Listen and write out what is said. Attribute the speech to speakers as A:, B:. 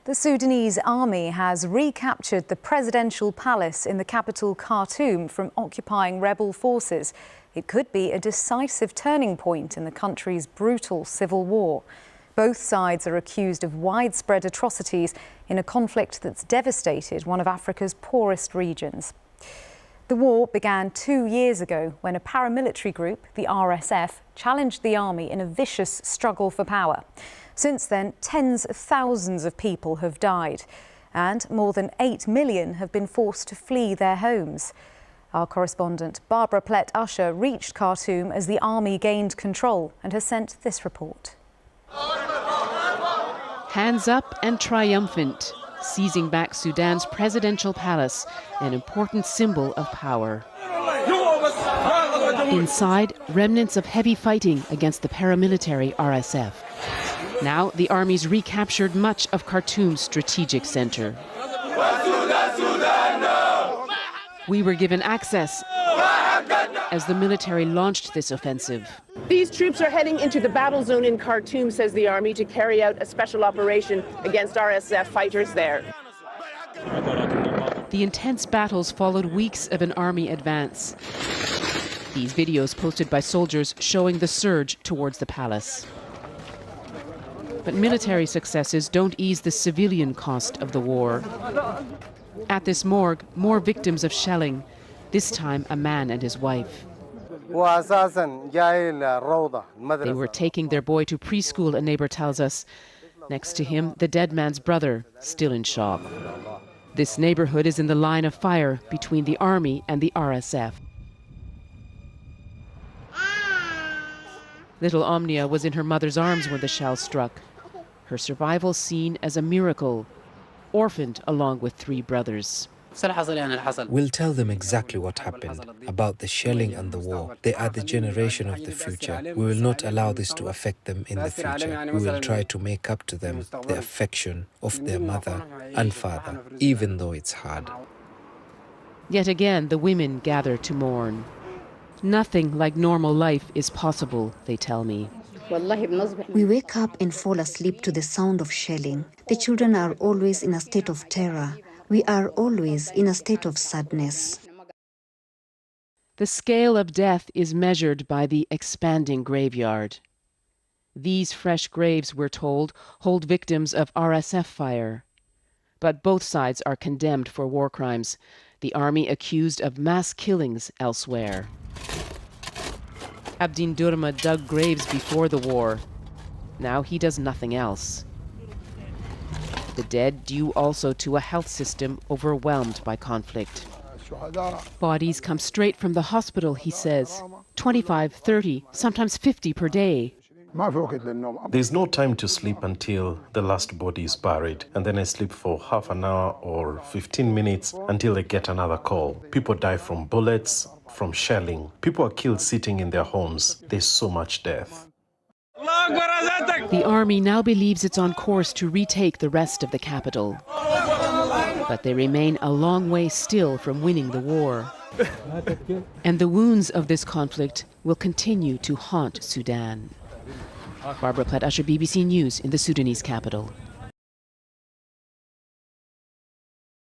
A: The Sudanese army has recaptured the presidential palace in the capital Khartoum from occupying rebel forces. It could be a decisive turning point in the country's brutal civil war. Both sides are accused of widespread atrocities in a conflict that's devastated one of Africa's poorest regions. The war began 2 years ago when a paramilitary group, the RSF, challenged the army in a vicious struggle for power. Since then, tens of thousands of people have died and more than 8 million have been forced to flee their homes. Our correspondent Barbara Plett-Usher reached Khartoum as the army gained control and has sent this report.
B: Hands up and triumphant, seizing back Sudan's presidential palace, an important symbol of power. Inside, remnants of heavy fighting against the paramilitary RSF. Now, the army's recaptured much of Khartoum's strategic center. We were given access as the military launched this offensive.
C: These troops are heading into the battle zone in Khartoum, says the army, to carry out a special operation against RSF fighters there.
B: The intense battles followed weeks of an army advance. These videos posted by soldiers showing the surge towards the palace. But military successes don't ease the civilian cost of the war. At this morgue, more victims of shelling, this time a man and his wife. They were taking their boy to preschool, a neighbor tells us. Next to him, the dead man's brother, still in shock. This neighborhood is in the line of fire between the army and the RSF. Little Omnia was in her mother's arms when the shell struck. Her survival seen as a miracle, orphaned along with 3 brothers.
D: We'll tell them exactly what happened, about the shelling and the war. They are the generation of the future. We will not allow this to affect them in the future. We will try to make up to them the affection of their mother and father, even though it's hard.
B: Yet again, the women gather to mourn. Nothing like normal life is possible, they tell me.
E: We wake up and fall asleep to the sound of shelling. The children are always in a state of terror. We are always in a state of sadness.
B: The scale of death is measured by the expanding graveyard. These fresh graves, we're told, hold victims of RSF fire. But both sides are condemned for war crimes, the army accused of mass killings elsewhere. Abdin Durma dug graves before the war. Now he does nothing else. The dead due also to a health system overwhelmed by conflict. Bodies come straight from the hospital, he says. 25, 30, sometimes 50 per day.
F: There's no time to sleep until the last body is buried, and then I sleep for half an hour or 15 minutes until I get another call. People die from bullets, from shelling. People are killed sitting in their homes. There's so much death.
B: The army now believes it's on course to retake the rest of the capital. But they remain a long way still from winning the war. And the wounds of this conflict will continue to haunt Sudan. Barbara Plett-Usher, BBC News in the Sudanese capital.